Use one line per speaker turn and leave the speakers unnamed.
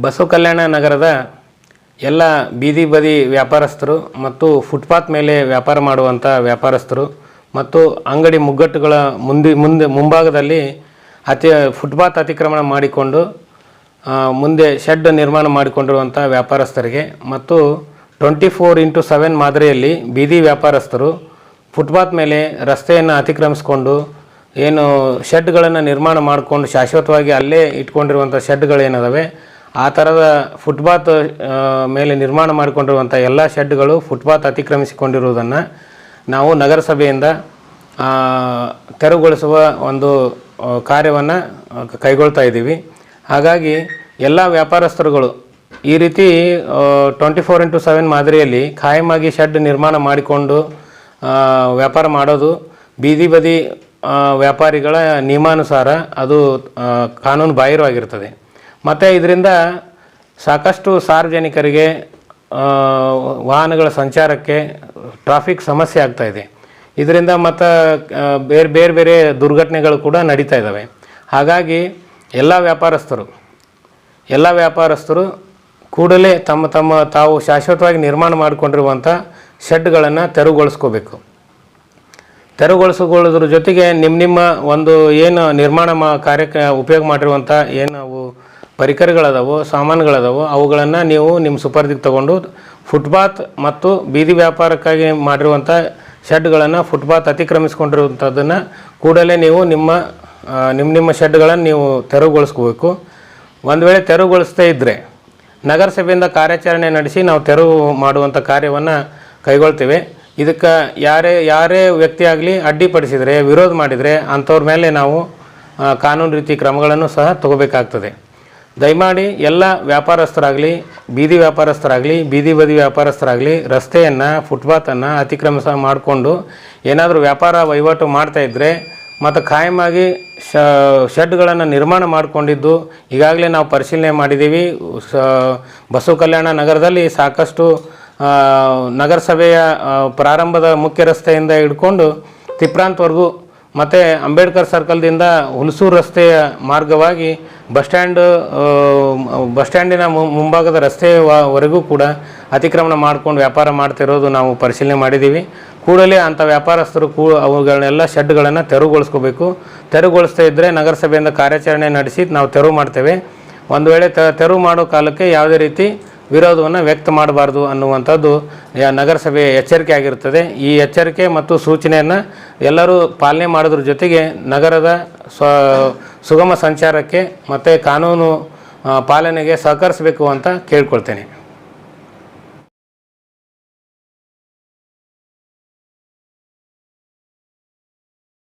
ಬಸವ ಕಲ್ಯಾಣ ನಗರದ ಎಲ್ಲ ಬೀದಿ ಬದಿ ವ್ಯಾಪಾರಸ್ಥರು ಮತ್ತು ಫುಟ್ಪಾತ್ ಮೇಲೆ ವ್ಯಾಪಾರ ಮಾಡುವಂಥ ವ್ಯಾಪಾರಸ್ಥರು ಮತ್ತು ಅಂಗಡಿ ಮುಗ್ಗಟ್ಟುಗಳ ಮುಂಭಾಗದಲ್ಲಿ ಫುಟ್ಪಾತ್ ಅತಿಕ್ರಮಣ ಮಾಡಿಕೊಂಡು ಮುಂದೆ ಶೆಡ್ ನಿರ್ಮಾಣ ಮಾಡಿಕೊಂಡಿರುವಂಥ ವ್ಯಾಪಾರಸ್ಥರಿಗೆ ಮತ್ತು 24x7 ಮಾದರಿಯಲ್ಲಿ ಬೀದಿ ವ್ಯಾಪಾರಸ್ಥರು ಫುಟ್ಪಾತ್ ಮೇಲೆ ರಸ್ತೆಯನ್ನು ಅತಿಕ್ರಮಿಸಿಕೊಂಡು ಏನು ಶೆಡ್ಗಳನ್ನು ನಿರ್ಮಾಣ ಮಾಡಿಕೊಂಡು ಶಾಶ್ವತವಾಗಿ ಅಲ್ಲೇ ಇಟ್ಕೊಂಡಿರುವಂಥ ಶೆಡ್ಗಳೇನದಾವೆ ಆ ಥರದ ಫುಟ್ಪಾತ್ ಮೇಲೆ ನಿರ್ಮಾಣ ಮಾಡಿಕೊಂಡಿರುವಂಥ ಎಲ್ಲ ಶೆಡ್ಗಳು ಫುಟ್ಪಾತ್ ಅತಿಕ್ರಮಿಸಿಕೊಂಡಿರುವುದನ್ನು ನಾವು ನಗರಸಭೆಯಿಂದ ತೆರವುಗೊಳಿಸುವ ಒಂದು ಕಾರ್ಯವನ್ನು ಕೈಗೊಳ್ತಾ ಇದ್ದೀವಿ. ಹಾಗಾಗಿ ಎಲ್ಲ ವ್ಯಾಪಾರಸ್ಥರುಗಳು ಈ ರೀತಿ 24x7 ಮಾದರಿಯಲ್ಲಿ ಖಾಯಮಾಗಿ ಶೆಡ್ ನಿರ್ಮಾಣ ಮಾಡಿಕೊಂಡು ವ್ಯಾಪಾರ ಮಾಡೋದು ಬೀದಿ ಬದಿ ವ್ಯಾಪಾರಿಗಳ ನಿಯಮಾನುಸಾರ ಅದು ಕಾನೂನು ಬಾಹಿರವಾಗಿರ್ತದೆ. ಮತ್ತು ಇದರಿಂದ ಸಾಕಷ್ಟು ಸಾರ್ವಜನಿಕರಿಗೆ ವಾಹನಗಳ ಸಂಚಾರಕ್ಕೆ ಟ್ರಾಫಿಕ್ ಸಮಸ್ಯೆ ಆಗ್ತಾಯಿದೆ. ಇದರಿಂದ ಮತ್ತು ಬೇರೆ ಬೇರೆ ದುರ್ಘಟನೆಗಳು ಕೂಡ ನಡೀತಾ ಇದ್ದಾವೆ. ಹಾಗಾಗಿ ಎಲ್ಲ ವ್ಯಾಪಾರಸ್ಥರು ಕೂಡಲೇ ತಾವು ಶಾಶ್ವತವಾಗಿ ನಿರ್ಮಾಣ ಮಾಡಿಕೊಂಡಿರುವಂಥ ಶೆಡ್ಗಳನ್ನು ತೆರವುಗೊಳಿಸಿಕೊಳ್ಳೋದ್ರ ಜೊತೆಗೆ ನಿಮ್ಮ ಒಂದು ಏನು ನಿರ್ಮಾಣ ಕಾರ್ಯಕ್ಕೆ ಉಪಯೋಗ ಮಾಡಿರುವಂಥ ಏನು ಅವು ಪರಿಕರಗಳದಾವೋ ಸಾಮಾನುಗಳದಾವೋ ಅವುಗಳನ್ನು ನೀವು ನಿಮ್ಮ ಸುಪರ್ದಿಗೆ ತಗೊಂಡು ಫುಟ್ಪಾತ್ ಮತ್ತು ಬೀದಿ ವ್ಯಾಪಾರಕ್ಕಾಗಿ ಮಾಡಿರುವಂಥ ಶೆಡ್ಗಳನ್ನು ಫುಟ್ಪಾತ್ ಅತಿಕ್ರಮಿಸ್ಕೊಂಡಿರುವಂಥದ್ದನ್ನು ಕೂಡಲೇ ನೀವು ನಿಮ್ಮ ಶೆಡ್ಗಳನ್ನು ನೀವು ತೆರವುಗೊಳಿಸ್ಕೋಬೇಕು. ಒಂದು ವೇಳೆ ತೆರವುಗೊಳಿಸ್ತಾ ಇದ್ದರೆ ನಗರಸಭೆಯಿಂದ ಕಾರ್ಯಾಚರಣೆ ನಡೆಸಿ ನಾವು ತೆರವು ಮಾಡುವಂಥ ಕಾರ್ಯವನ್ನು ಕೈಗೊಳ್ತೇವೆ. ಇದಕ್ಕೆ ಯಾರೇ ವ್ಯಕ್ತಿ ಆಗಲಿ ಅಡ್ಡಿಪಡಿಸಿದರೆ ವಿರೋಧ ಮಾಡಿದರೆ ಅಂಥವ್ರ ಮೇಲೆ ನಾವು ಕಾನೂನು ರೀತಿ ಕ್ರಮಗಳನ್ನು ಸಹ ತಗೋಬೇಕಾಗ್ತದೆ. ದಯಮಾಡಿ ಎಲ್ಲ ವ್ಯಾಪಾರಸ್ಥರಾಗಲಿ ಬೀದಿ ಬದಿ ವ್ಯಾಪಾರಸ್ಥರಾಗಲಿ ರಸ್ತೆಯನ್ನು ಫುಟ್ಪಾತನ್ನು ಮಾಡಿಕೊಂಡು ಏನಾದರೂ ವ್ಯಾಪಾರ ವಹಿವಾಟು ಮಾಡ್ತಾಯಿದ್ರೆ ಮತ್ತು ಖಾಯಮಾಗಿ ಶೆಡ್ಗಳನ್ನು ನಿರ್ಮಾಣ ಮಾಡಿಕೊಂಡಿದ್ದು ಈಗಾಗಲೇ ನಾವು ಪರಿಶೀಲನೆ ಮಾಡಿದ್ದೀವಿ. ಬಸವ ಕಲ್ಯಾಣ ನಗರದಲ್ಲಿ ಸಾಕಷ್ಟು ನಗರಸಭೆಯ ಪ್ರಾರಂಭದ ಮುಖ್ಯ ರಸ್ತೆಯಿಂದ ಹಿಡ್ಕೊಂಡು ತಿಪ್ರಾಂತ್ವರೆಗೂ ಮತ್ತು ಅಂಬೇಡ್ಕರ್ ಸರ್ಕಲ್ದಿಂದ ಹುಲಸೂರು ರಸ್ತೆಯ ಮಾರ್ಗವಾಗಿ ಬಸ್ ಸ್ಟ್ಯಾಂಡಿನ ಮುಂಭಾಗದ ರಸ್ತೆಯವರೆಗೂ ಕೂಡ ಅತಿಕ್ರಮಣ ಮಾಡ್ಕೊಂಡು ವ್ಯಾಪಾರ ಮಾಡ್ತಿರೋದು ನಾವು ಪರಿಶೀಲನೆ ಮಾಡಿದ್ದೀವಿ. ಕೂಡಲೇ ಅಂಥ ವ್ಯಾಪಾರಸ್ಥರು ಅವುಗಳನ್ನೆಲ್ಲ ಶೆಡ್ಗಳನ್ನು ತೆರವುಗೊಳಿಸ್ತಾ ಇದ್ದರೆ ನಗರಸಭೆಯಿಂದ ಕಾರ್ಯಾಚರಣೆ ನಡೆಸಿ ನಾವು ತೆರವು ಮಾಡ್ತೇವೆ. ಒಂದು ವೇಳೆ ತೆರವು ಮಾಡೋ ಕಾಲಕ್ಕೆ ಯಾವುದೇ ರೀತಿ ವಿರೋಧವನ್ನು ವ್ಯಕ್ತ ಮಾಡಬಾರ್ದು ಅನ್ನುವಂಥದ್ದು ನಗರಸಭೆಯ ಎಚ್ಚರಿಕೆ ಆಗಿರ್ತದೆ. ಈ ಎಚ್ಚರಿಕೆ ಮತ್ತು ಸೂಚನೆಯನ್ನು ಎಲ್ಲರೂ ಪಾಲನೆ ಮಾಡೋದ್ರ ಜೊತೆಗೆ ನಗರದ ಸುಗಮ ಸಂಚಾರಕ್ಕೆ ಮತ್ತು ಕಾನೂನು ಪಾಲನೆಗೆ ಸಹಕರಿಸಬೇಕು ಅಂತ ಕೇಳ್ಕೊಳ್ತೇನೆ.